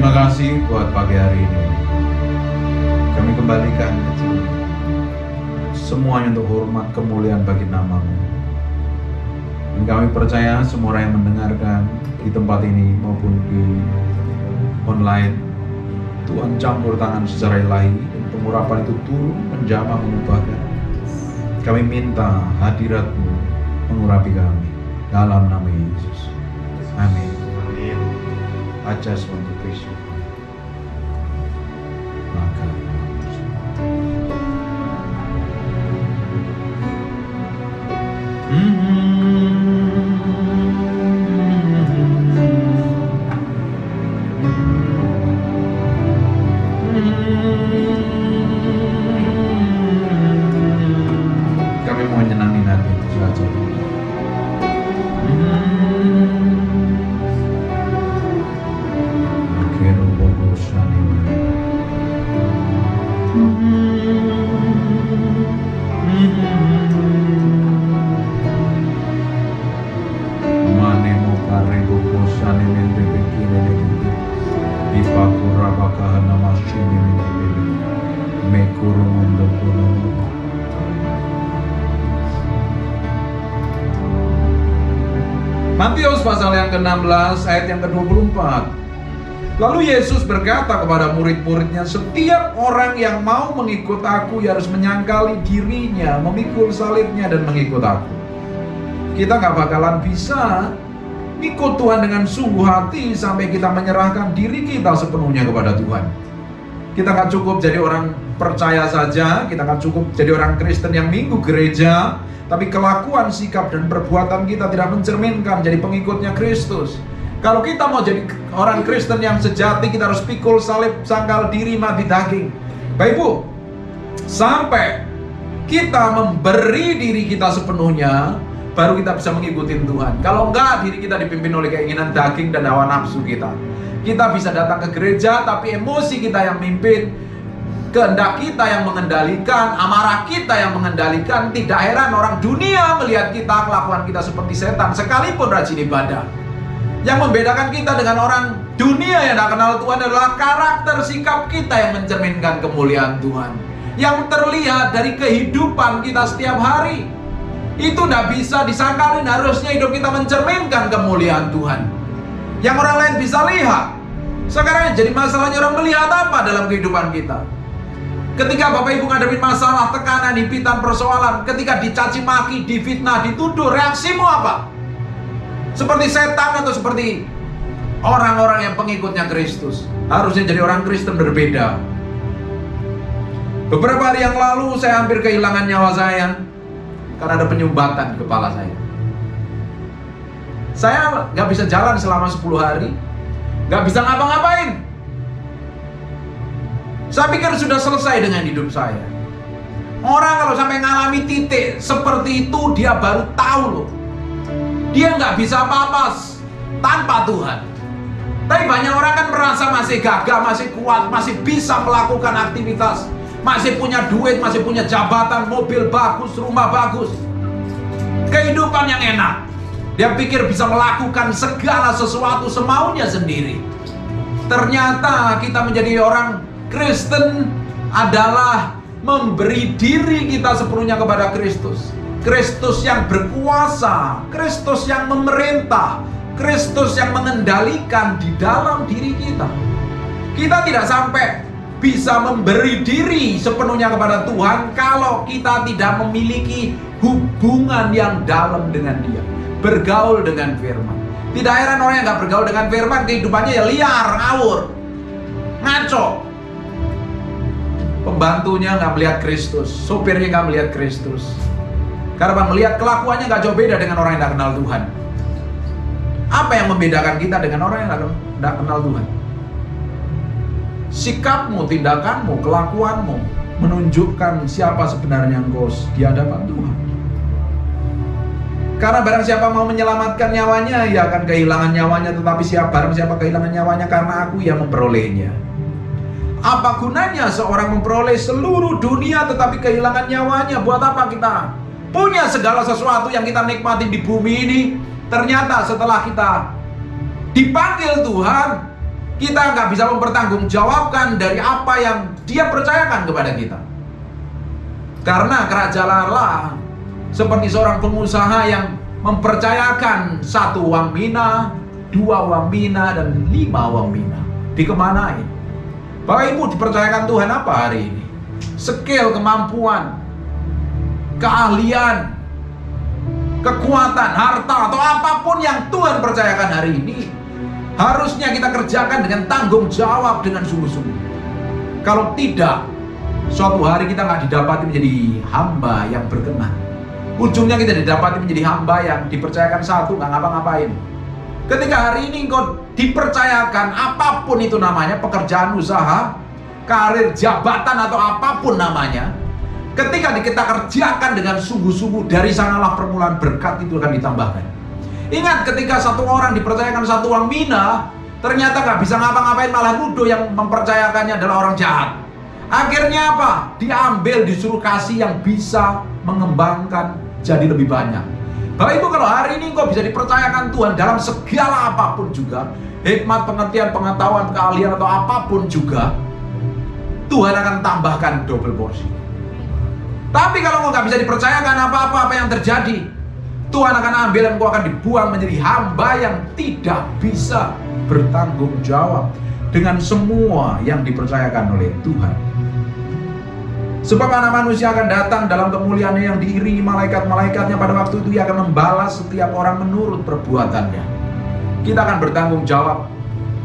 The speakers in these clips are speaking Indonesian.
Terima kasih buat pagi hari ini. Kami kembalikan semuanya untuk hormat kemuliaan bagi nama-Mu. Dan kami percaya semua orang yang mendengarkan di tempat ini maupun di online, Tuhan campur tangan secara ilahi dan pengurapan itu turun menjamah mengubahkan. Kami minta hadirat-Mu mengurapi kami dalam nama Yesus. Amin. I just want to praise you. Maka kami mau nyenangin hati itu saja. Matius pasal yang ke-16 ayat yang ke-24. Lalu Yesus berkata kepada murid-muridnya, setiap orang yang mau mengikut aku harus menyangkali dirinya, memikul salibnya dan mengikut aku. Kita gak bakalan bisa ikut Tuhan dengan sungguh hati sampai kita menyerahkan diri kita sepenuhnya kepada Tuhan. Kita gak cukup jadi orang percaya saja, kita gak cukup jadi orang Kristen yang minggu gereja, tapi kelakuan, sikap, dan perbuatan kita tidak mencerminkan jadi pengikutnya Kristus. Kalau kita mau jadi orang Kristen yang sejati, kita harus pikul salib, sangkal diri, mati daging. Bapak Ibu, sampai kita memberi diri kita sepenuhnya, baru kita bisa mengikuti Tuhan. Kalau enggak, diri kita dipimpin oleh keinginan daging dan hawa nafsu kita. Kita bisa datang ke gereja, tapi emosi kita yang mimpin, kehendak kita yang mengendalikan, amarah kita yang mengendalikan. Tidak heran orang dunia melihat kita, kelakuan kita seperti setan, sekalipun rajin ibadah. Yang membedakan kita dengan orang dunia yang tidak kenal Tuhan adalah karakter sikap kita yang mencerminkan kemuliaan Tuhan. Yang terlihat dari kehidupan kita setiap hari. Itu tidak bisa disangkalin, harusnya hidup kita mencerminkan kemuliaan Tuhan. Yang orang lain bisa lihat. Sekarang jadi masalahnya orang melihat apa dalam kehidupan kita. Ketika Bapak Ibu ngadepin masalah, tekanan, himpitan, persoalan, ketika dicaci maki, difitnah, dituduh, reaksimu apa? Seperti setan atau seperti orang-orang yang pengikutnya Kristus? Harusnya jadi orang Kristen berbeda. Beberapa hari yang lalu saya hampir kehilangan nyawa saya karena ada penyumbatan kepala saya. Saya gak bisa jalan selama 10 hari, gak bisa ngapa-ngapain. Saya pikir sudah selesai dengan hidup saya. Orang kalau sampai ngalami titik seperti itu, dia baru tahu loh, dia nggak bisa apa-apa tanpa Tuhan. Tapi banyak orang kan merasa masih gagah, masih kuat, masih bisa melakukan aktivitas, masih punya duit, masih punya jabatan, mobil bagus, rumah bagus, kehidupan yang enak. Dia pikir bisa melakukan segala sesuatu semaunya sendiri. Ternyata kita menjadi orang Kristen adalah memberi diri kita sepenuhnya kepada Kristus. Kristus yang berkuasa, Kristus yang memerintah, Kristus yang mengendalikan di dalam diri kita. Kita tidak sampai bisa memberi diri sepenuhnya kepada Tuhan kalau kita tidak memiliki hubungan yang dalam dengan Dia, bergaul dengan firman. Tidak heran orang yang gak bergaul dengan firman, kehidupannya ya liar, ngawur, ngaco. Pembantunya gak melihat Kristus, sopirnya gak melihat Kristus. Karena melihat kelakuannya gak jauh beda dengan orang yang gak kenal Tuhan. Apa yang membedakan kita dengan orang yang gak kenal Tuhan? Sikapmu, tindakanmu, kelakuanmu menunjukkan siapa sebenarnya engkau di hadapan Tuhan. Karena barang siapa mau menyelamatkan nyawanya, ia akan kehilangan nyawanya. Tetapi barang siapa kehilangan nyawanya karena aku, ia memperolehnya. Apa gunanya seorang memperoleh seluruh dunia tetapi kehilangan nyawanya? Buat apa kita punya segala sesuatu yang kita nikmati di bumi ini? Ternyata setelah kita dipanggil Tuhan, Kita nggak bisa mempertanggungjawabkan dari apa yang Dia percayakan kepada kita. Karena kerajaan Allah seperti seorang pengusaha yang mempercayakan 1 uang mina, 2 uang mina, dan 5 uang mina. Dikemanain? Bapak Ibu, dipercayakan Tuhan apa hari ini? Skill, kemampuan, keahlian, kekuatan, harta, atau apapun yang Tuhan percayakan hari ini, harusnya kita kerjakan dengan tanggung jawab, dengan sungguh-sungguh. Kalau tidak, suatu hari kita nggak didapati menjadi hamba yang berkenan. Ujungnya kita didapati menjadi hamba yang dipercayakan 1 nggak ngapa-ngapain. Ketika hari ini engkau dipercayakan apapun itu namanya, pekerjaan, usaha, karir, jabatan, atau apapun namanya, ketika kita kerjakan dengan sungguh-sungguh, dari sanalah permulaan berkat itu akan ditambahkan. Ingat, ketika satu orang dipercayakan 1 uang mina, ternyata nggak bisa ngapa-ngapain, malah nuduh yang mempercayakannya adalah orang jahat. Akhirnya apa? Diambil, disuruh kasih yang bisa mengembangkan jadi lebih banyak. Bapak Ibu, kalau hari ini kau bisa dipercayakan Tuhan dalam segala apapun juga, hikmat, pengertian, pengetahuan, keahlian, atau apapun juga, Tuhan akan tambahkan double porsi. Tapi kalau kau nggak bisa dipercayakan apa yang terjadi, Tuhan akan ambil dan kau akan dibuang menjadi hamba yang tidak bisa bertanggung jawab dengan semua yang dipercayakan oleh Tuhan. Sebab Anak Manusia akan datang dalam kemuliaannya yang diiringi malaikat-malaikatnya. Pada waktu itu Ia akan membalas setiap orang menurut perbuatannya. Kita akan bertanggung jawab.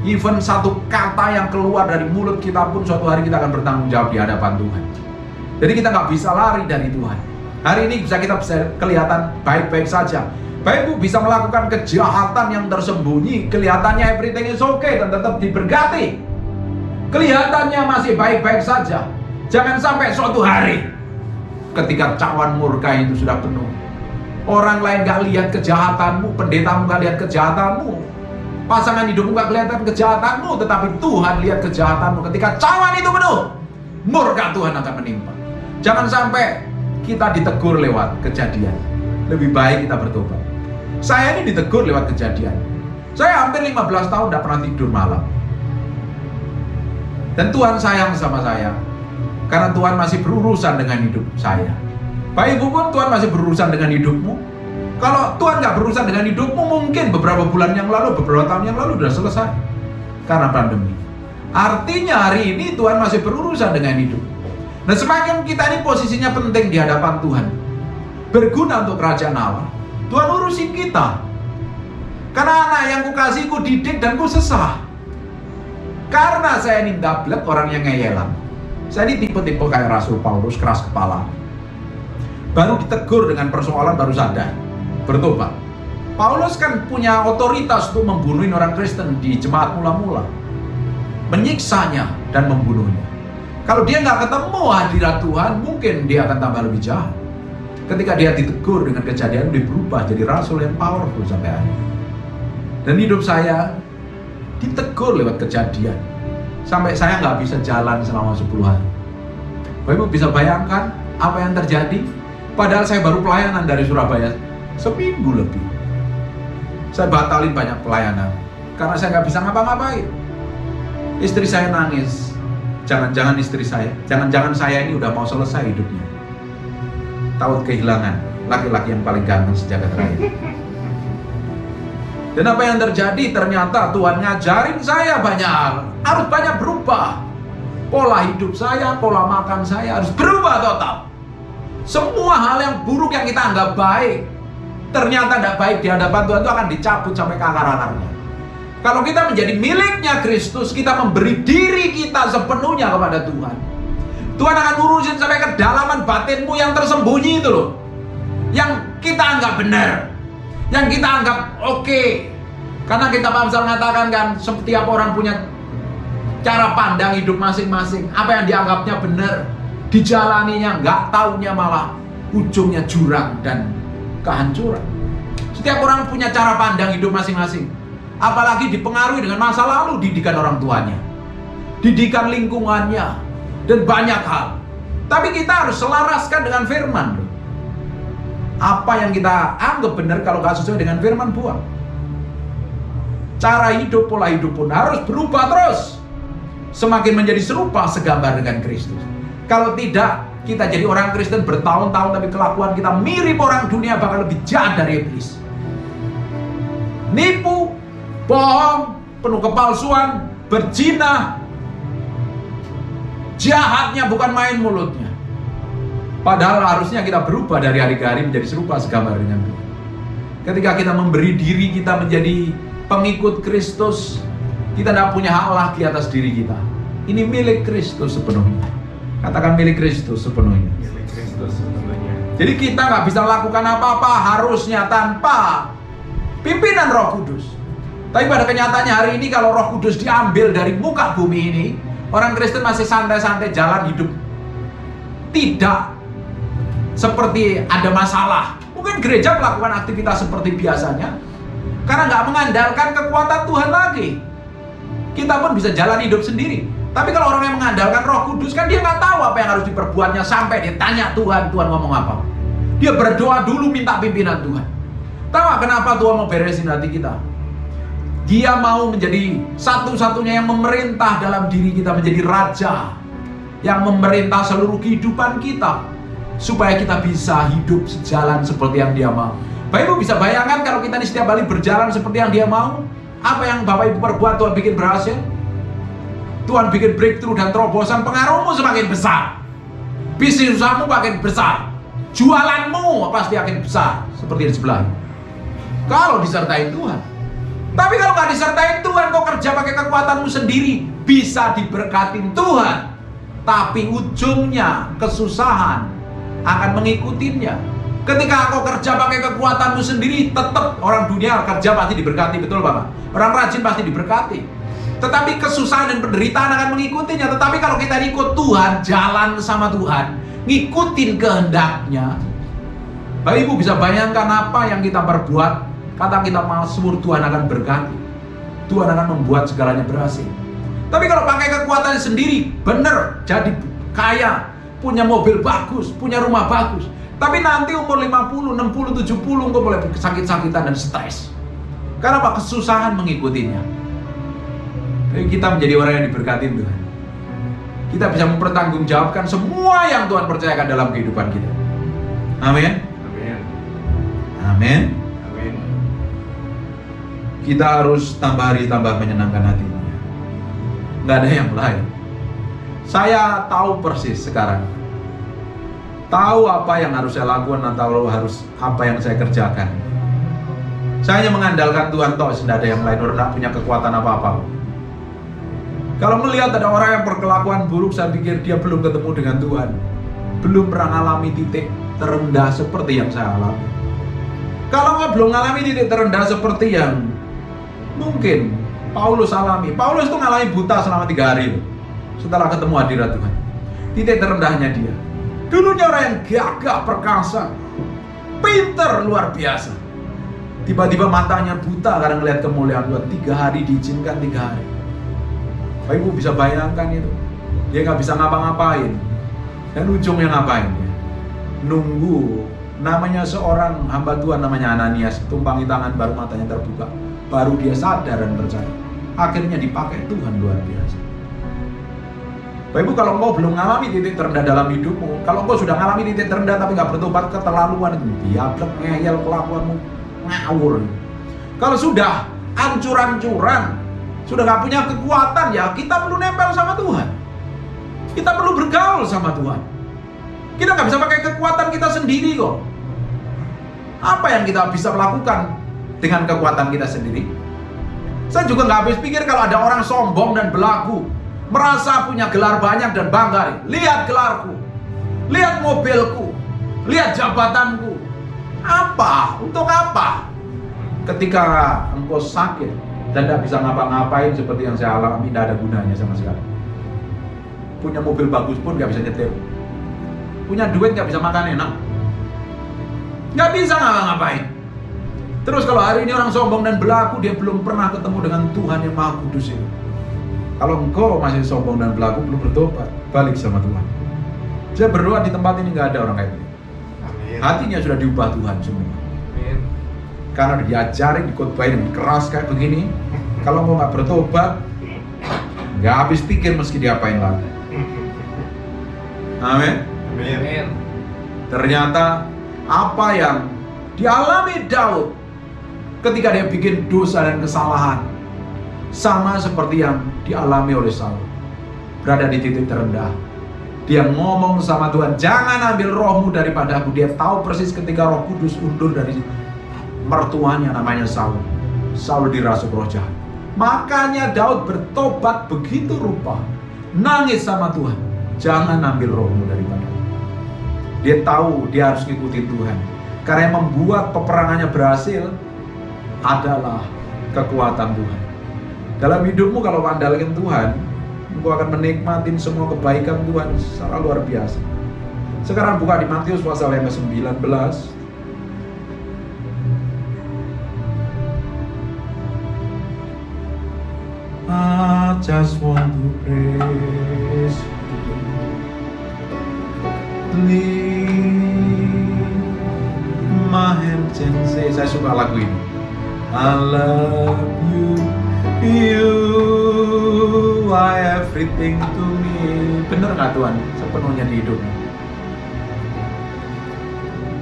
Even satu kata yang keluar dari mulut kita pun suatu hari kita akan bertanggung jawab di hadapan Tuhan. Jadi kita nggak bisa lari dari Tuhan. Hari ini kita bisa kelihatan baik-baik saja. Bapak Ibu bisa melakukan kejahatan yang tersembunyi, kelihatannya everything is okay dan tetap diberkati. Kelihatannya masih baik-baik saja. Jangan sampai suatu hari ketika cawan murka itu sudah penuh, orang lain gak lihat kejahatanmu, pendetamu gak lihat kejahatanmu, pasangan hidupmu gak kelihatan kejahatanmu, tetapi Tuhan lihat kejahatanmu. Ketika cawan itu penuh, murka Tuhan akan menimpa. Jangan sampai kita ditegur lewat kejadian. Lebih baik kita bertobat. Saya ini ditegur lewat kejadian. Saya hampir 15 tahun tidak pernah tidur malam. Dan Tuhan sayang sama saya, karena Tuhan masih berurusan dengan hidup saya. Bapak Ibu pun Tuhan masih berurusan dengan hidupmu. Kalau Tuhan nggak berurusan dengan hidupmu, mungkin beberapa bulan yang lalu, beberapa tahun yang lalu sudah selesai karena pandemi. Artinya hari ini Tuhan masih berurusan dengan hidup. Nah, semakin kita ini posisinya penting di hadapan Tuhan, berguna untuk kerajaan Allah, Tuhan urusin kita. Karena anak yang kukasih, kudidik dan kusesah. Karena saya ini dablek, orang yang ngeyelan. Saya ini tipe-tipe kayak Rasul Paulus, keras kepala. Baru ditegur dengan persoalan baru sadar, bertobat. Paulus kan punya otoritas untuk membunuhin orang Kristen di jemaat mula-mula, menyiksanya dan membunuhnya. Kalau dia nggak ketemu hadirat Tuhan, mungkin dia akan tambah lebih jahat. Ketika dia ditegur dengan kejadian, dia berubah jadi rasul yang powerful sampai akhir. Dan hidup saya ditegur lewat kejadian, sampai saya nggak bisa jalan selama 10 hari. Bapak Ibu bisa bayangkan apa yang terjadi? Padahal saya baru pelayanan dari Surabaya seminggu lebih. Saya batalin banyak pelayanan karena saya nggak bisa ngapa-ngapain. Istri saya nangis. Jangan-jangan istri saya, jangan-jangan saya ini udah mau selesai hidupnya. Takut kehilangan laki-laki yang paling ganteng sejagat raya. Dan apa yang terjadi? Ternyata Tuhan ngajarin saya banyak hal. Harus banyak berubah. Pola hidup saya, pola makan saya harus berubah total. Semua hal yang buruk yang kita anggap baik, ternyata tidak baik di hadapan Tuhan, itu akan dicabut sampai ke akar-akarnya. Kalau kita menjadi miliknya Kristus, kita memberi diri kita sepenuhnya kepada Tuhan. Tuhan akan ngurusin sampai kedalaman batinmu yang tersembunyi itu loh. Yang kita anggap benar, yang kita anggap oke. Karena kita Amsal mengatakan kan, setiap orang punya cara pandang hidup masing-masing. Apa yang dianggapnya benar, dijalaninya nggak taunya malah ujungnya jurang dan kehancuran. Setiap orang punya cara pandang hidup masing-masing. Apalagi dipengaruhi dengan masa lalu, didikan orang tuanya, didikan lingkungannya, dan banyak hal. Tapi kita harus selaraskan dengan firman. Apa yang kita anggap benar, kalau gak sesuai dengan firman, buang. cara hidup, pola hidup pun harus berubah terus. Semakin menjadi serupa segambar dengan Kristus. Kalau tidak, kita jadi orang Kristen bertahun-tahun tapi kelakuan kita mirip orang dunia, bahkan lebih jahat dari iblis. Nipu, bohong, penuh kepalsuan, berzina. Jahatnya bukan main mulutnya. Padahal harusnya kita berubah dari hari ke hari menjadi serupa segambar dengan Dia. Ketika kita memberi diri kita menjadi pengikut Kristus, kita tidak punya hak lagi atas diri kita. Ini milik Kristus sepenuhnya. Katakan milik Kristus sepenuhnya. Milik Kristus sepenuhnya. Jadi kita nggak bisa lakukan apa-apa harusnya tanpa pimpinan Roh Kudus. Tapi pada kenyataannya hari ini kalau Roh Kudus diambil dari muka bumi ini, orang Kristen masih santai-santai jalan hidup. Tidak seperti ada masalah. Mungkin gereja melakukan aktivitas seperti biasanya karena nggak mengandalkan kekuatan Tuhan lagi. Kita pun bisa jalan hidup sendiri. Tapi kalau orang yang mengandalkan Roh Kudus, kan dia nggak tahu apa yang harus diperbuatnya sampai dia tanya Tuhan, Tuhan ngomong apa. Dia berdoa dulu minta pimpinan Tuhan. Tahu gak kenapa Tuhan mau beresin hati kita? Dia mau menjadi satu-satunya yang memerintah dalam diri kita, menjadi raja yang memerintah seluruh kehidupan kita, supaya kita bisa hidup sejalan seperti yang Dia mau. Bapak Ibu bisa bayangkan kalau kita ini setiap kali berjalan seperti yang Dia mau, apa yang Bapak Ibu perbuat Tuhan bikin berhasil? Tuhan bikin breakthrough dan terobosan, pengaruhmu semakin besar, bisnis usahamu makin besar, jualanmu pasti akan besar seperti di sebelah. Kalau disertai Tuhan. Tapi kalau nggak disertai Tuhan, kau kerja pakai kekuatanmu sendiri, bisa diberkatin Tuhan, tapi ujungnya kesusahan akan mengikutinya. Ketika kau kerja pakai kekuatanmu sendiri, tetap orang dunia kerja pasti diberkati, betul Bapak? Orang rajin pasti diberkati. Tetapi kesusahan dan penderitaan akan mengikutinya. Tetapi kalau kita ikut Tuhan, jalan sama Tuhan, ngikutin kehendaknya, Bapak Ibu bisa bayangkan apa yang kita perbuat. Kata kita Mazmur, Tuhan akan berkati, Tuhan akan membuat segalanya berhasil. Tapi kalau pakai kekuatan sendiri, bener, jadi kaya, punya mobil bagus, punya rumah bagus, tapi nanti umur 50, 60, 70 engkau boleh sakit-sakitan dan stres. Karena apa? Kesusahan mengikutinya. Jadi kita menjadi orang yang diberkati Tuhan. Kita bisa mempertanggungjawabkan semua yang Tuhan percayakan dalam kehidupan kita. Amin. Amin. Amin. Amin. Kita harus tambah hari tambah menyenangkan hatinya. Nggak ada yang lain. Saya tahu persis sekarang. Tahu apa yang harus saya lakukan atau harus apa yang saya kerjakan. Saya hanya mengandalkan Tuhan toh, tidak ada yang lain. Orang tidak punya kekuatan apa-apa. Kalau melihat ada orang yang berkelakuan buruk, saya pikir dia belum ketemu dengan Tuhan, belum pernah mengalami titik terendah seperti yang saya alami. Kalau nggak belum mengalami titik terendah seperti yang mungkin Paulus alami. Paulus itu ngalami buta selama 3 hari setelah ketemu hadirat Tuhan. Titik terendahnya dia. Dulunya orang yang gagah perkasa, pinter luar biasa. Tiba-tiba matanya buta karena melihat kemuliaan Tuhan. 3 hari diizinkan 3 hari. Bapak Ibu bisa bayangkan itu. Dia nggak bisa ngapa-ngapain. Dan ujungnya ngapain dia? Nunggu. Namanya seorang hamba Tuhan namanya Ananias, tumpangi tangan baru matanya terbuka. Baru dia sadar dan percaya. Akhirnya dipakai Tuhan luar biasa. Bapak Ibu, kalau engkau belum mengalami titik terendah dalam hidupmu, kalau engkau sudah mengalami titik terendah tapi nggak bertobat, keterlaluan itu, diablek, ngeyel, kelakuanmu ngawur. Kalau sudah hancur-hancuran, sudah nggak punya kekuatan, ya kita perlu nempel sama Tuhan. Kita perlu bergaul sama Tuhan. Kita nggak bisa pakai kekuatan kita sendiri kok. Apa yang kita bisa melakukan dengan kekuatan kita sendiri? Saya juga nggak habis pikir kalau ada orang sombong dan belagu, merasa punya gelar banyak dan bangga. Lihat gelarku, lihat mobilku, lihat jabatanku. Apa? Untuk apa? Ketika engkau sakit dan tidak bisa ngapa-ngapain seperti yang saya alami, tidak ada gunanya sama sekali. Punya mobil bagus pun nggak bisa nyetir, punya duit nggak bisa makan enak, nggak bisa ngapa-ngapain. Terus kalau hari ini orang sombong dan belagu, dia belum pernah ketemu dengan Tuhan yang Maha Kudus itu. Kalau engkau masih sombong dan belagu, belum bertobat, balik sama Tuhan. Saya berdoa di tempat ini nggak ada orang kayak gini. Hatinya sudah diubah Tuhan semua. Amin. Karena diajarin, dikotbahin dengan keras kayak begini, Kalau engkau nggak bertobat, nggak habis pikir meski diapain lagi. Amin. Amin. Ternyata apa yang dialami Daud ketika dia bikin dosa dan kesalahan sama seperti yang dialami oleh Saul. Berada di titik terendah, dia ngomong sama Tuhan, jangan ambil rohmu daripada aku. Dia tahu persis ketika Roh Kudus undur dari mertuanya namanya Saul. Saul dirasuk roh jahat. Makanya Daud bertobat begitu rupa, nangis sama Tuhan, jangan ambil rohmu daripada aku. Dia tahu dia harus ngikutin Tuhan, karena yang membuat peperangannya berhasil adalah kekuatan Tuhan. Dalam hidupmu kalau andalkan Tuhan, engkau akan menikmatin semua kebaikan Tuhan secara luar biasa. Sekarang buka di Matius pasal yang ke-19. I just want to praise my hands and say, saya suka lagu ini. I love you, you are everything to me. Bener nggak Tuhan sepenuhnya di hidupmu?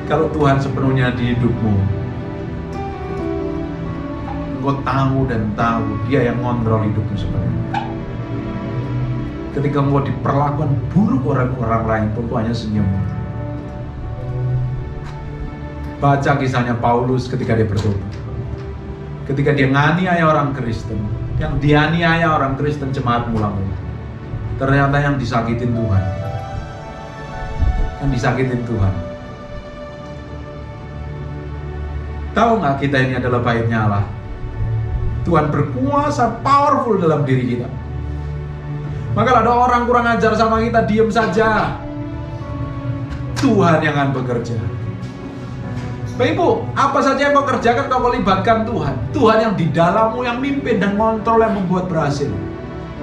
Kalau Tuhan sepenuhnya di hidupmu, engkau tahu dan tahu Dia yang ngontrol hidupmu sebenarnya. Ketika engkau diperlakukan buruk orang lain pun Tuhan hanya senyum. Baca kisahnya Paulus ketika dia bertobat. Ketika dia nganiaya orang Kristen, yang dianiaya orang Kristen jemaat mula-mula, ternyata yang disakitin Tuhan. Yang disakitin Tuhan. Tahu nggak kita ini adalah baiknya Allah? Tuhan berkuasa, powerful dalam diri kita. Maka kalau ada orang kurang ajar sama kita, diam saja. Tuhan yang akan bekerja. Bapak Ibu, apa saja yang kau kerjakan, kau libatkan Tuhan. Tuhan yang di dalammu, yang mimpin dan kontrol, yang membuat berhasil.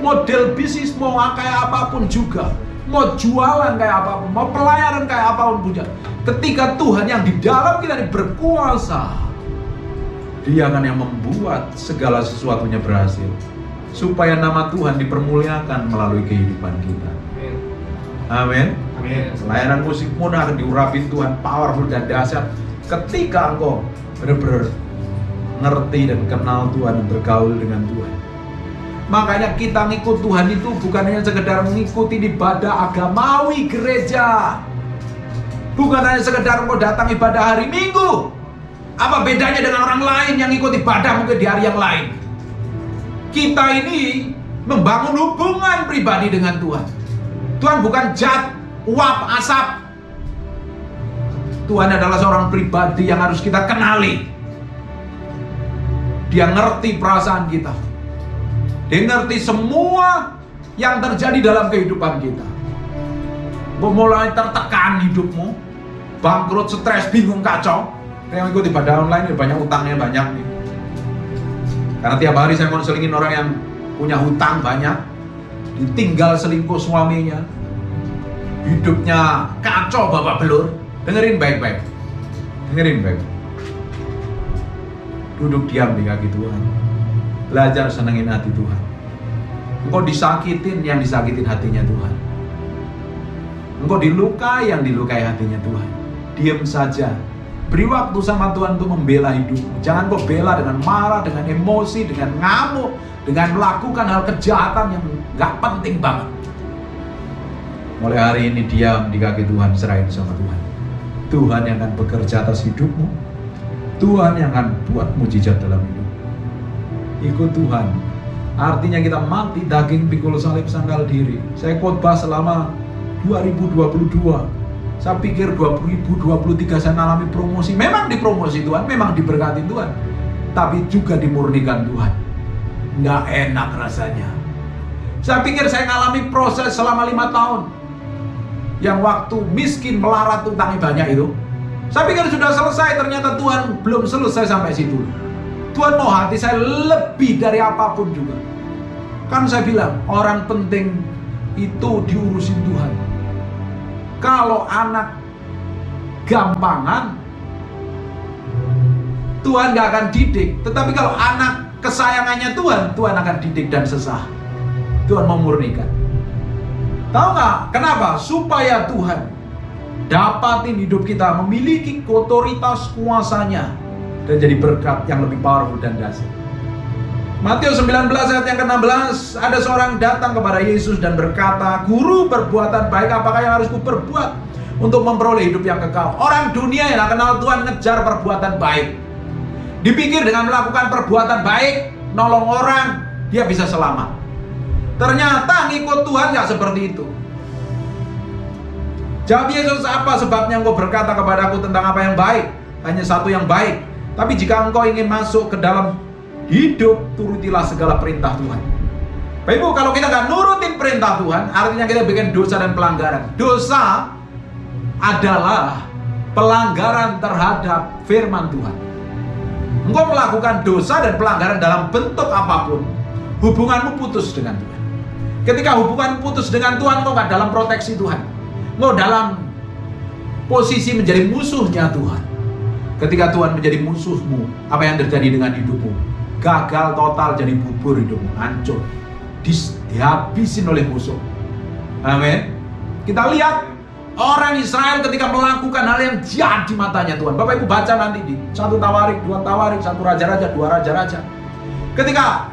Model bisnis mau kayak apapun juga, mau jualan kayak apapun, mau pelayanan kayak apapun juga. Ketika Tuhan yang di dalam kita ini berkuasa, Dia akan yang membuat segala sesuatunya berhasil, supaya nama Tuhan dipermuliakan melalui kehidupan kita. Amin. Amin. Layanan musik pun akan diurapin Tuhan, powerful dan dahsyat ketika engkau benar-benar ngerti dan kenal Tuhan dan bergaul dengan Tuhan. Makanya kita ngikut Tuhan itu bukan hanya sekedar mengikuti ibadah agamawi gereja, bukan hanya sekedar engkau datang ibadah hari Minggu. Apa bedanya dengan orang lain yang ikut ibadah mungkin di hari yang lain? Kita ini membangun hubungan pribadi dengan Tuhan. Tuhan bukan zat, uap, asap. Tuhan adalah seorang pribadi yang harus kita kenali. Dia ngerti perasaan kita. Dia ngerti semua yang terjadi dalam kehidupan kita. Mulai tertekan hidupmu, bangkrut, stres, bingung, kacau. Yang ikut ibadah online banyak utangnya banyak nih. Karena tiap hari saya konselingin orang yang punya hutang banyak, ditinggal selingkuh suaminya, hidupnya kacau babak belur. Dengerin baik-baik, dengerin baik. Duduk diam di kaki Tuhan, belajar senengin hati Tuhan. Engkau disakitin, yang disakitin hatinya Tuhan. Engkau dilukai, yang dilukai hatinya Tuhan. Diam saja. Beri waktu sama Tuhan untuk membela hidupmu. Jangan kau bela dengan marah, dengan emosi, dengan ngamuk, dengan melakukan hal kejahatan yang gak penting banget. Mulai hari ini diam di kaki Tuhan, serahin sama Tuhan. Tuhan yang akan bekerja atas hidupmu. Tuhan yang akan buat mujizat dalam hidup. Ikut Tuhan. Artinya kita mati daging, pikul salib, sangkal diri. Saya khotbah selama 2022. Saya pikir 2023 saya alami promosi. Memang dipromosi Tuhan, memang diberkati Tuhan, tapi juga dimurnikan Tuhan. Nggak enak rasanya. Saya pikir saya ngalami proses selama 5 tahun. Yang waktu miskin melarat utangnya banyak itu. Saya pikir sudah selesai, ternyata Tuhan belum selesai sampai situ. Tuhan mau hati saya lebih dari apapun juga. Kan saya bilang, orang penting itu diurusin Tuhan. Kalau anak gampangan, Tuhan gak akan didik. Tetapi kalau anak kesayangannya Tuhan, Tuhan akan didik dan sesah. Tuhan memurnikan. Tahu nggak kenapa? Supaya Tuhan dapatin hidup kita memiliki otoritas kuasanya dan jadi berkat yang lebih powerful dan dahsyat. Matius 19 ayat yang ke-16, ada seorang datang kepada Yesus dan berkata, "Guru, perbuatan baik apakah yang harus kuperbuat untuk memperoleh hidup yang kekal?" Orang dunia yang kenal Tuhan ngejar perbuatan baik. Dipikir dengan melakukan perbuatan baik, nolong orang, dia bisa selamat. Ternyata ngikut Tuhan nggak seperti itu. Jawab Yesus, "Apa sebabnya engkau berkata kepadaku tentang apa yang baik? Hanya satu yang baik. Tapi jika engkau ingin masuk ke dalam hidup, turutilah segala perintah Tuhan." Bapak Ibu, kalau kita nggak nurutin perintah Tuhan, artinya kita bikin dosa dan pelanggaran. Dosa adalah pelanggaran terhadap firman Tuhan. Engkau melakukan dosa dan pelanggaran dalam bentuk apapun, hubunganmu putus dengan Tuhan. Ketika hubungan putus dengan Tuhan, engkau nggak dalam proteksi Tuhan. Engkau dalam posisi menjadi musuhnya Tuhan. Ketika Tuhan menjadi musuhmu, apa yang terjadi dengan hidupmu? Gagal total, jadi bubur hidupmu, hancur, dihabisin oleh musuh. Amin. Kita lihat orang Israel ketika melakukan hal yang jahat di matanya Tuhan. Bapak Ibu baca nanti di 1 Tawarik, 2 Tawarik, 1 Raja-Raja, 2 Raja-Raja. Ketika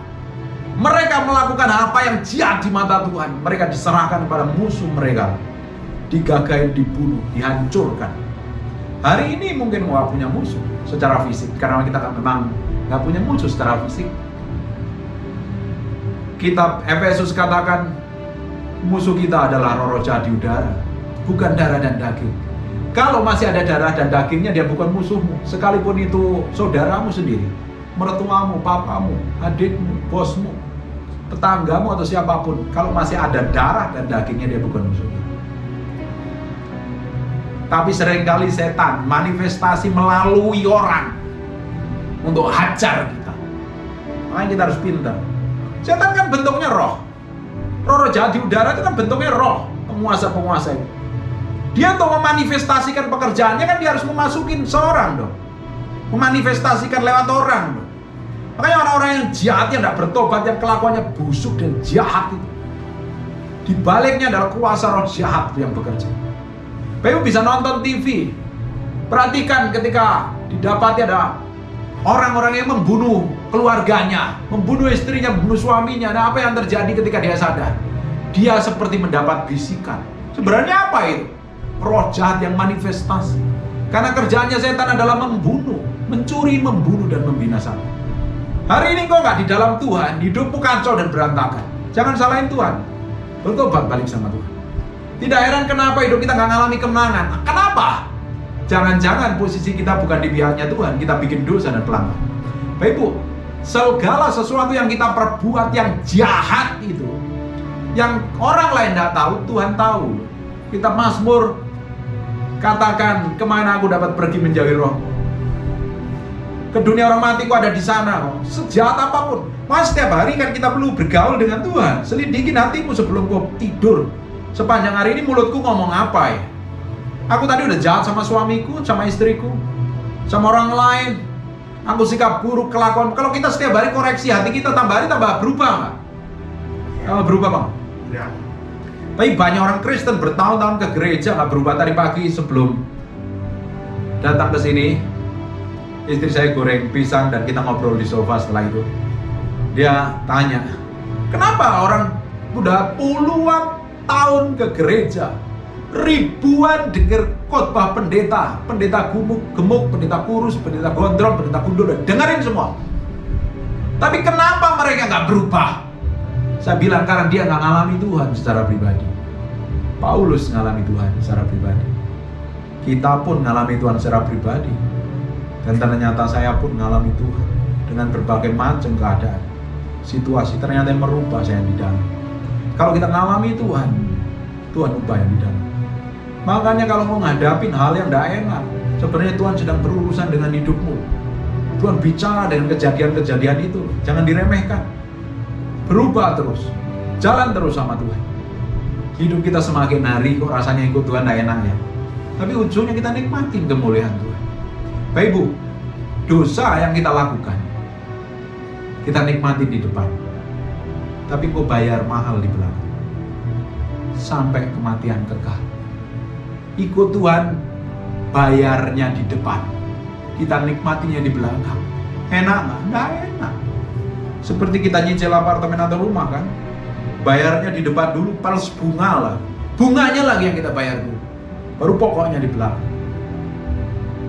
mereka melakukan apa yang jahat di mata Tuhan, mereka diserahkan kepada musuh mereka, digagain, dibunuh, dihancurkan. Hari ini mungkin nggak punya musuh secara fisik, karena kita memang nggak punya musuh secara fisik. Kitab Efesus katakan musuh kita adalah roh-roh jahat di udara, bukan darah dan daging. Kalau masih ada darah dan dagingnya, dia bukan musuhmu, sekalipun itu saudaramu sendiri, mertuamu, papamu, adikmu, bosmu, tetanggamu atau siapapun. Kalau masih ada darah dan dagingnya, dia bukan musuhmu. Tapi seringkali setan manifestasi melalui orang untuk hajar kita. Makanya kita harus pintar. Setan kan bentuknya roh. Roh jahat di udara itu kan bentuknya roh, penguasa-penguasa itu. Dia untuk memanifestasikan pekerjaannya kan dia harus memasukin seorang dong. Memanifestasikan lewat orang dong. Makanya orang-orang yang jahat, yang tidak bertobat, yang kelakuannya busuk dan jahat itu, di baliknya adalah kuasa roh jahat yang bekerja. Bapak bisa nonton TV, perhatikan ketika didapati ada orang-orang yang membunuh keluarganya, membunuh istrinya, membunuh suaminya. Nah, apa yang terjadi ketika dia sadar? Dia seperti mendapat bisikan. Sebenarnya apa itu? Roh jahat yang manifestasi. Karena kerjaannya setan adalah membunuh, mencuri, membunuh, dan membinasakan. Hari ini kau nggak di dalam Tuhan, hidupmu kacau dan berantakan. Jangan salahin Tuhan, bertobat balik sama Tuhan. Tidak heran kenapa hidup kita nggak ngalami kemenangan. Kenapa? Jangan-jangan posisi kita bukan di pihaknya Tuhan, kita bikin dosa dan pelanggaran. Bapak Ibu, segala sesuatu yang kita perbuat yang jahat itu, yang orang lain tidak tahu, Tuhan tahu. Kita Mazmur katakan, "Kemana aku dapat pergi menjauhi rohmu? Ke dunia orang mati ku ada di sana." Sejahat apapun, mas setiap hari kan kita perlu bergaul dengan Tuhan. Selidikin hatimu sebelum kau tidur. Sepanjang hari ini mulutku ngomong apa ya? Aku tadi udah jahat sama suamiku, sama istriku, sama orang lain. Aku sikap buruk, kelakuan. Kalau kita setiap hari koreksi hati kita, tambah hari tambah berubah nggak? Berubah Bang? Ya. Tapi banyak orang Kristen bertahun-tahun ke gereja nggak berubah. Tadi pagi sebelum datang ke sini, istri saya goreng pisang dan kita ngobrol di sofa. Setelah itu dia tanya, kenapa orang udah puluhan tahun ke gereja, ribuan dengar khotbah pendeta, pendeta gemuk, pendeta kurus, pendeta gondrong, pendeta gundul, dengerin semua. Tapi kenapa mereka nggak berubah? Saya bilang karena dia nggak ngalami Tuhan secara pribadi. Paulus ngalami Tuhan secara pribadi. Kita pun ngalami Tuhan secara pribadi. Dan ternyata saya pun ngalami Tuhan dengan berbagai macam keadaan, situasi ternyata yang merubah saya di dalam. Kalau kita ngalami Tuhan, Tuhan ubah yang di dalam. Makanya kalau mau ngadapin hal yang tidak enak, sebenarnya Tuhan sedang berurusan dengan hidupmu. Tuhan bicara dengan kejadian-kejadian itu, jangan diremehkan. Berubah terus, jalan terus sama Tuhan. Hidup kita semakin hari kok rasanya ikut Tuhan tidak enak ya. Tapi ujungnya kita nikmatin kemuliaan Tuhan. Bapak Ibu, dosa yang kita lakukan Kita nikmati di depan, tapi engkau bayar mahal di belakang. Sampai kematian kekal. Ikut Tuhan, bayarnya di depan, kita nikmatinya di belakang. Enak nggak? Nggak enak. Seperti kita nyicil apartemen atau rumah kan, bayarnya di depan dulu, plus bunga lah. Bunganya lagi yang kita bayar dulu, baru pokoknya di belakang.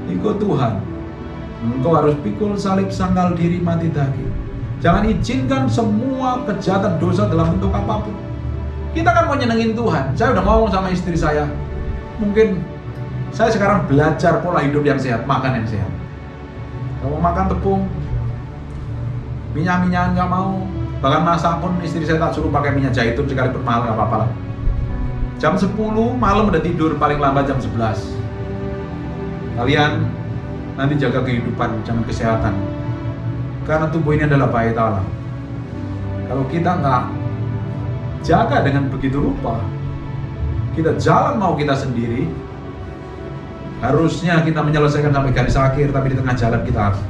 Ikut Tuhan, engkau harus pikul salib, sangkal diri, mati daging. Jangan izinkan semua kejahatan dosa dalam bentuk apapun. Kita kan mau nyenengin Tuhan. Saya udah ngomong sama istri saya, mungkin saya sekarang belajar pola hidup yang sehat, makan yang sehat. Kalau makan tepung, minyak-minyakan nggak mau. Bahkan masak pun istri saya tak suruh pakai minyak zaitun, sekalipun mahal nggak apa-apa lah. Jam 10 malam udah tidur, paling lambat jam 11. Kalian nanti jaga kehidupan, jangan kesehatan. Karena tubuh ini adalah bait Allah. Kalau kita nggak jaga dengan begitu rupa, kita jalan mau kita sendiri, harusnya kita menyelesaikan sampai garis akhir, tapi di tengah jalan kita harus.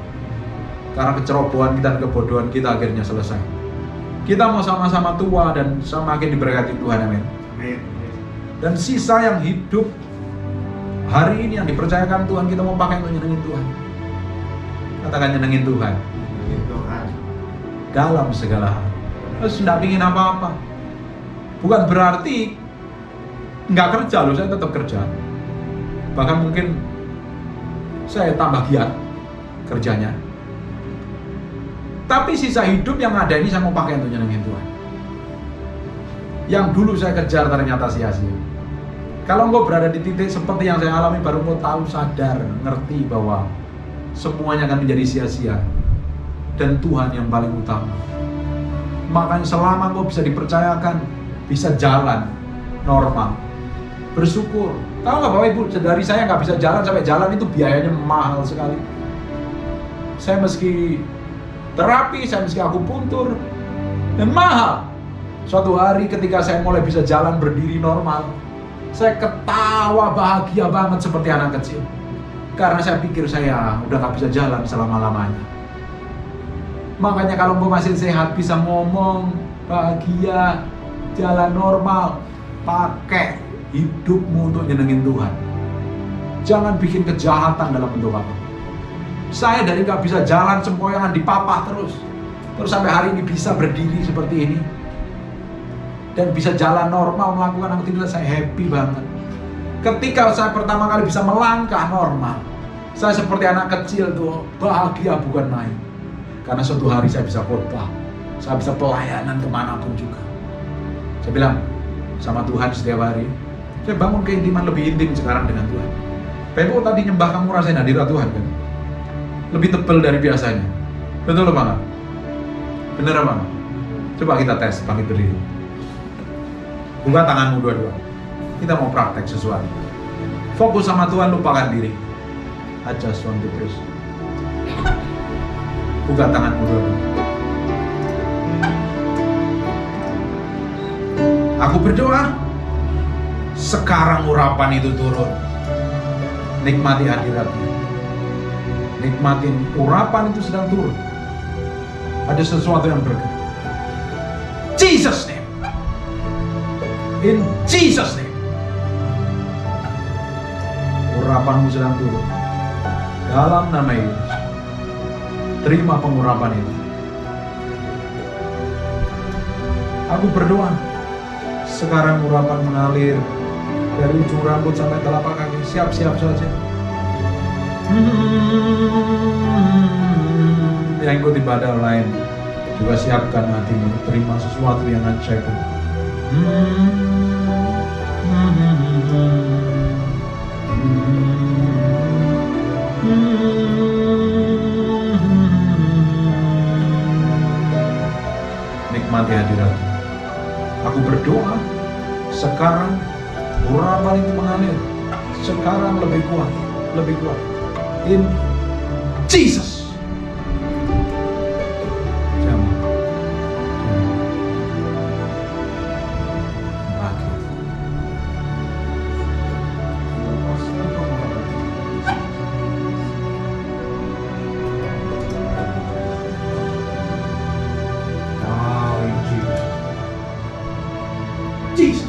Karena kecerobohan kita dan kebodohan kita akhirnya selesai. Kita mau sama-sama tua dan semakin diberkati Tuhan, amin. Dan sisa yang hidup hari ini yang dipercayakan Tuhan, kita mau pakai untuk nyenengin Tuhan. Katakan nyenengin Tuhan. Dalam segala hal. Terus tidak ingin apa-apa. Bukan berarti nggak kerja loh, saya tetap kerja. Bahkan mungkin saya tambah giat kerjanya. Tapi sisa hidup yang ada ini saya mau pakai untuk nyenengin Tuhan. Yang dulu saya kejar ternyata sia-sia. Kalau engkau berada di titik seperti yang saya alami, baru engkau tahu, sadar, ngerti bahwa semuanya akan menjadi sia-sia dan Tuhan yang paling utama. Makanya selama engkau bisa dipercayakan, bisa jalan normal, bersyukur. Tahu nggak Bapak Ibu, dari saya nggak bisa jalan sampai jalan itu biayanya mahal sekali. Saya meski terapi, saya meski akupuntur, dan mahal. Suatu hari ketika saya mulai bisa jalan berdiri normal, saya ketawa bahagia banget seperti anak kecil. Karena saya pikir saya udah gak bisa jalan selama-lamanya. Makanya kalau engkau masih sehat, bisa ngomong, bahagia, jalan normal, pakai hidupmu untuk nyenengin Tuhan. Jangan bikin kejahatan dalam bentuk apa. Saya dari gak bisa jalan sempoyangan dipapah terus sampai hari ini bisa berdiri seperti ini. Dan bisa jalan normal, melakukan aktivitas, saya happy banget. Ketika saya pertama kali bisa melangkah normal, saya seperti anak kecil tuh, bahagia bukan main. Karena suatu hari saya bisa khotbah, saya bisa pelayanan kemanapun juga. Saya bilang sama Tuhan setiap hari, saya bangun keintiman lebih intim sekarang dengan Tuhan. Bapak tadi nyembah kamu rasain hadirat Tuhan kan? Lebih tebal dari biasanya. Betul apa enggak? Bener apa enggak? Coba kita tes, bangkit berdiri. Buka tanganmu dua-dua. Kita mau praktek sesuatu. Fokus sama Tuhan, lupakan diri. I just want to praise. Buka tanganmu dua-dua. Aku berdoa, sekarang urapan itu turun. Nikmati hadiratnya. Nikmatin urapan itu sedang turun. Ada sesuatu yang bergerak. Jesus name. In Jesus name. Urapanmu sedang turun. Dalam nama Yesus. Terima pengurapan itu. Aku berdoa, sekarang urapan mengalir dari ujung rambut sampai telapak kaki. Siap-siap saja. Yang ikut ibadah lain juga siapkan hatimu, terima sesuatu yang ajaib. Nikmati hadirat. Aku berdoa, sekarang urapan itu mengalir. Sekarang lebih kuat, lebih kuat. In Jesus. Jesus.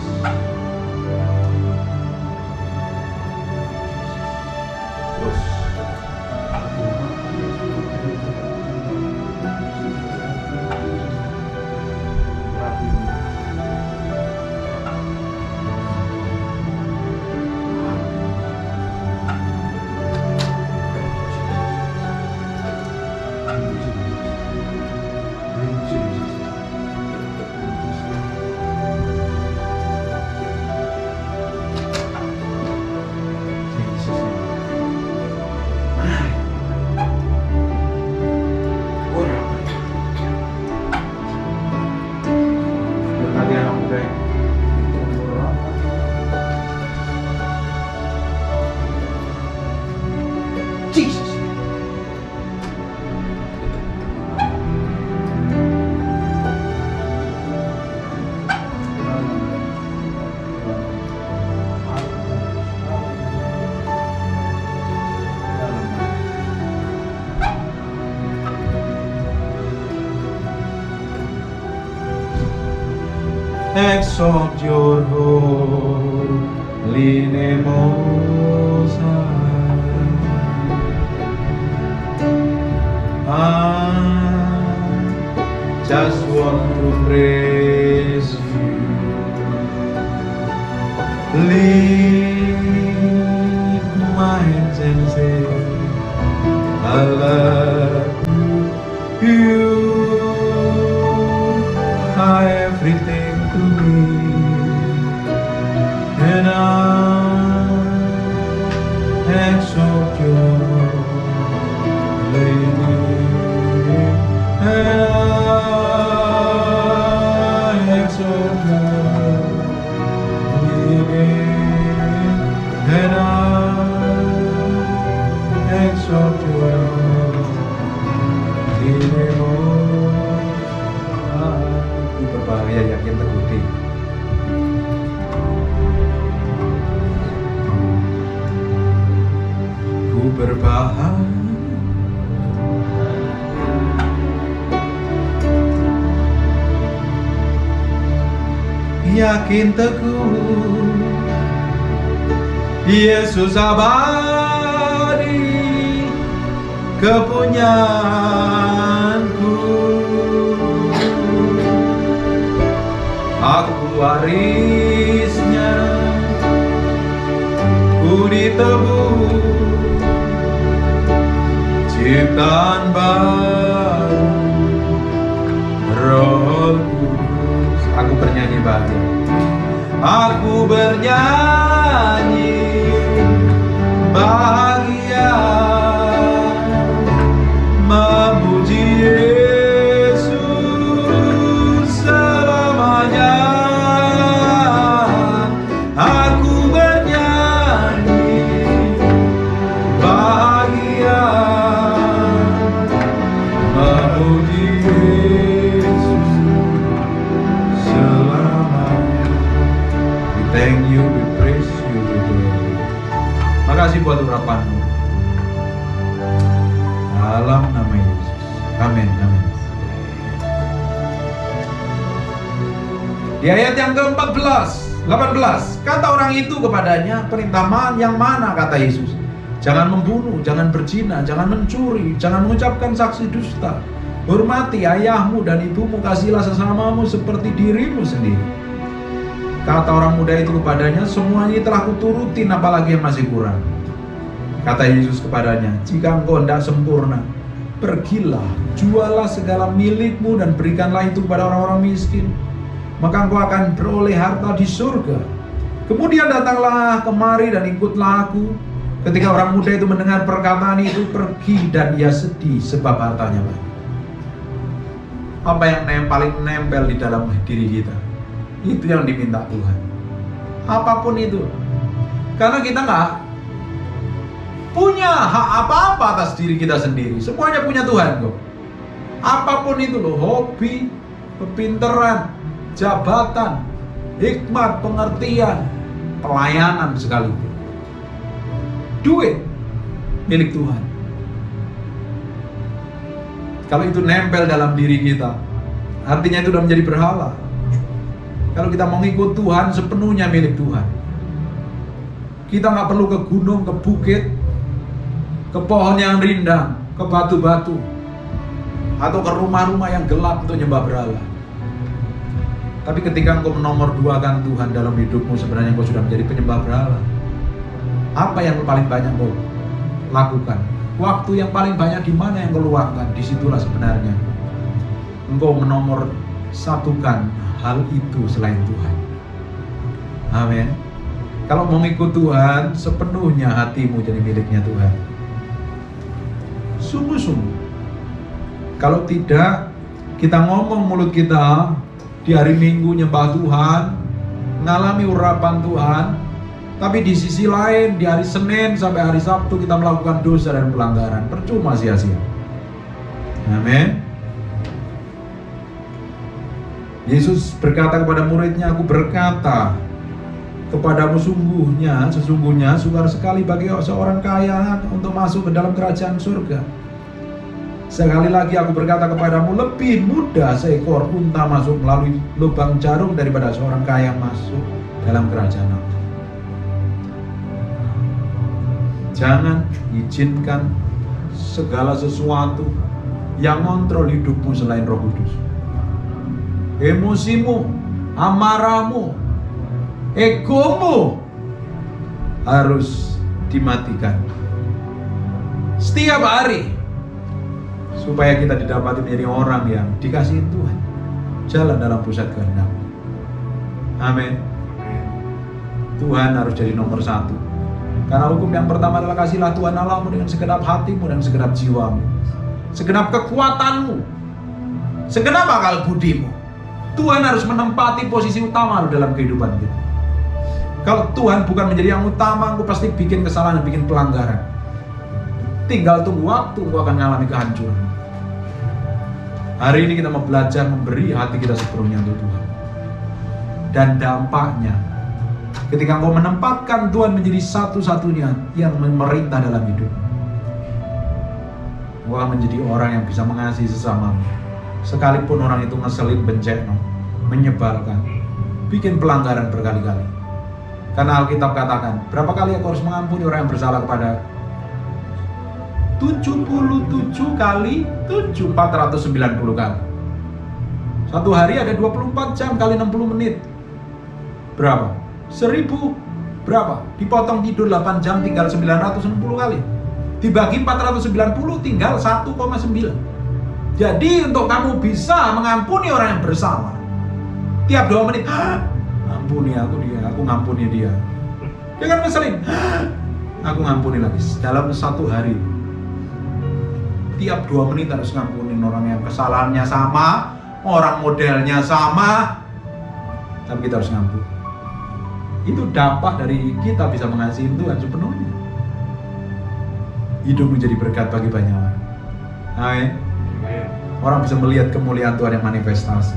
Terus. Exalt your holy name, Most High. I just want to praise you. Lift my hands and say, I love you. Everything to me, and I exalt your name, and I exalt your name, and I exalt your name. Berbahaya yakin teguh. Ku berbahaya yakin teguh, Yesus abadi kepunyaanku. Aku warisnya, ku ditebus ciptaan baru, Roh Kudus. Aku bernyanyi bahagia. Aku bernyanyi bahagia, memuji buat urapanmu dalam nama Yesus. Amin, amin. Di ayat yang ke-14, 18, kata orang itu kepadanya, perintah yang mana, kata Yesus? Jangan membunuh, jangan berzina, jangan mencuri, jangan mengucapkan saksi dusta, hormati ayahmu dan ibumu, kasihlah sesamamu seperti dirimu sendiri. Kata orang muda itu kepadanya, semuanya telah kuturutin, apalagi yang masih kurang. Kata Yesus kepadanya, jika engkau hendak sempurna, pergilah, jualah segala milikmu dan berikanlah itu kepada orang-orang miskin, maka engkau akan beroleh harta di surga. Kemudian datanglah kemari dan ikutlah aku. Ketika orang muda itu mendengar perkataan itu, pergi dan ia sedih sebab hartanya banyak. Apa yang paling nempel di dalam diri kita, itu yang diminta Tuhan. Apapun itu, karena kita nggak punya hak apa-apa atas diri kita sendiri. Semuanya punya Tuhan kok. Apapun itu loh, hobi, kepintaran, jabatan, hikmat, pengertian, pelayanan sekalipun. Duit milik Tuhan. Kalau itu nempel dalam diri kita, artinya itu sudah menjadi berhala. Kalau kita mau ngikut Tuhan, sepenuhnya milik Tuhan. Kita nggak perlu ke gunung, ke bukit, ke pohon yang rindang, ke batu-batu, atau ke rumah-rumah yang gelap untuk nyembah berhala. Tapi ketika engkau menomorduakan Tuhan dalam hidupmu, sebenarnya engkau sudah menjadi penyembah berhala. Apa yang paling banyak engkau lakukan? Waktu yang paling banyak di mana yang engkau luangkan? Disitulah sebenarnya engkau menomorsatukan hal itu selain Tuhan. Amin. Kalau mau ngikut Tuhan, sepenuhnya hatimu jadi miliknya Tuhan. Sungguh-sungguh. Kalau tidak, kita ngomong mulut kita di hari Minggu nyembah Tuhan, mengalami urapan Tuhan, tapi di sisi lain di hari Senin sampai hari Sabtu kita melakukan dosa dan pelanggaran. Percuma, sia-sia. Amin. Yesus berkata kepada muridnya, aku berkata kepadamu sesungguhnya sukar sekali bagi seorang kaya untuk masuk ke dalam kerajaan surga. Sekali lagi aku berkata kepadamu, lebih mudah seekor unta masuk melalui lubang jarum daripada seorang kaya masuk dalam kerajaan Allah. Jangan izinkan segala sesuatu yang kontrol hidupmu selain Roh Kudus. Emosimu, amarahmu, egomu harus dimatikan setiap hari, supaya kita didapati menjadi orang yang dikasihi Tuhan, jalan dalam pusat kehendak. Amin. Tuhan harus jadi nomor satu. Karena hukum yang pertama adalah kasihlah Tuhan Allahmu dengan segenap hatimu dan segenap jiwamu, segenap kekuatanmu, segenap akal budimu. Tuhan harus menempati posisi utama dalam kehidupan kita. Kalau Tuhan bukan menjadi yang utama, aku pasti bikin kesalahan dan bikin pelanggaran. Tinggal tunggu waktu, aku akan mengalami kehancuran. Hari ini kita mau belajar memberi hati kita sepenuhnya untuk Tuhan. Dan dampaknya, ketika engkau menempatkan Tuhan menjadi satu-satunya yang memerintah dalam hidup, engkau akan menjadi orang yang bisa mengasihi sesamamu. Sekalipun orang itu ngeselin, bencekno, menyebalkan, bikin pelanggaran berkali-kali. Karena Alkitab katakan, berapa kali aku harus mengampuni orang yang bersalah kepada 77 kali 7, 490 kali. Satu hari ada 24 jam kali 60 menit. Berapa? 1000 berapa? Dipotong tidur 8 jam tinggal 960 kali. Dibagi 490 tinggal 1,9. Jadi untuk kamu bisa mengampuni orang yang bersalah, tiap 2 menit, ampuni aku dia, aku ngampuni dia. Dia kan ngeselin, aku ngampuni lagi. Dalam satu hari, tiap 2 menit harus ngampunin orang yang kesalahannya sama, orang modelnya sama, tapi kita harus ngampuni. Itu dampak dari kita bisa mengasihi Tuhan sepenuhnya. Hidup menjadi berkat bagi banyak orang. Amin. Orang bisa melihat kemuliaan Tuhan yang manifestasi.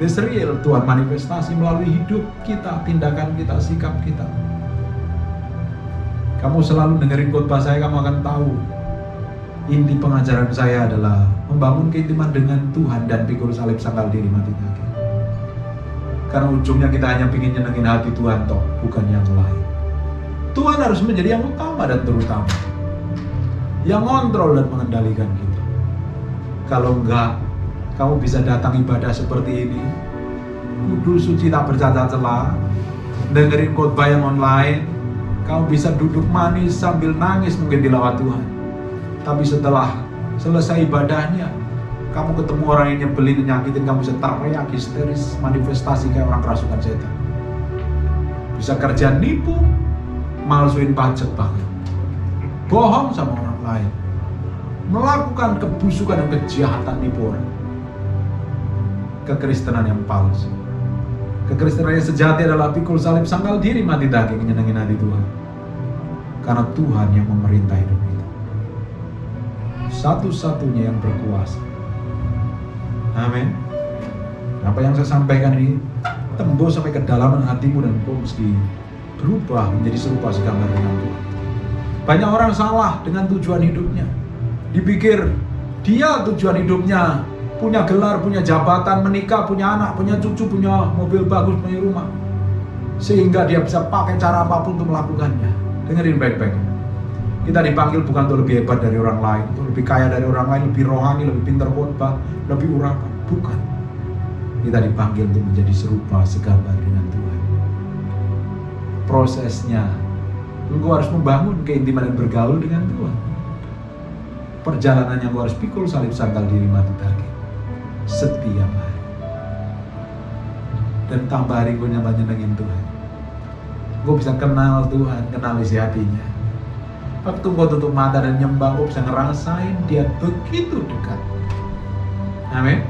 It's real, Tuhan manifestasi melalui hidup kita, tindakan kita, sikap kita. Kamu selalu dengerin khotbah saya, kamu akan tahu inti pengajaran saya adalah membangun keintiman dengan Tuhan dan pikul salib sangkal diri mati daging. Karena ujungnya kita hanya ingin nyenengin hati Tuhan toh, bukan yang lain. Tuhan harus menjadi yang utama dan terutama, yang kontrol dan mengendalikan kita. Kalau enggak, kamu bisa datang ibadah seperti ini, kudus suci tak bercacat celah, dengerin khotbah yang online, kamu bisa duduk manis sambil nangis mungkin dilawat Tuhan. Tapi setelah selesai ibadahnya, kamu ketemu orang yang nyebelin, nyakitin, kamu bisa teriak histeris, manifestasi kayak orang kerasukan setan. Bisa kerja nipu, malsuin pajak bahkan, bohong sama orang lain, melakukan kebusukan dan kejahatan nipu orang. Kekristenan yang palsu. Kekristenan yang sejati adalah pikul salib sangkal diri mati daging, nyenengin hati Tuhan. Karena Tuhan yang memerintah hidup kita, satu-satunya yang berkuasa. Amin. Apa yang saya sampaikan ini tembus sampai kedalaman hatimu dan kau mesti berubah menjadi serupa segambar dengan Tuhan. Banyak orang salah dengan tujuan hidupnya. Dipikir dia tujuan hidupnya punya gelar, punya jabatan, menikah, punya anak, punya cucu, punya mobil bagus, punya rumah. Sehingga dia bisa pakai cara apapun untuk melakukannya. Dengerin baik-baik. Kita dipanggil bukan untuk lebih hebat dari orang lain, untuk lebih kaya dari orang lain, lebih rohani, lebih pintar khotbah, lebih urapan. Bukan. Kita dipanggil untuk menjadi serupa, segambar dengan Tuhan. Prosesnya, engkau harus membangun keintiman dan bergaul dengan Tuhan. Perjalanannya engkau harus pikul salib sangkal diri mati bangkit setiap hari. Dan tambah hari engkau nyenengin Tuhan. Engkau bisa kenal Tuhan, kenal isi hatinya. Waktu engkau tutup mata dan nyembah, engkau bisa ngerasain dia begitu dekat. Amin.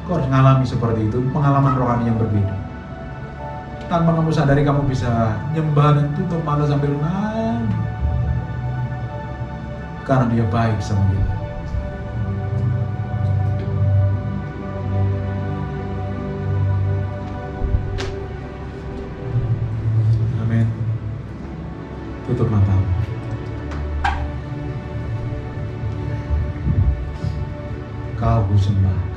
Kau harus ngalami seperti itu, pengalaman rohani yang berbeda. Tanpa kamu sadari kamu bisa nyembah dan tutup mata sambil nangis. Karena dia baik sama kita. Amin. Tutup matamu. Kau ku sembah.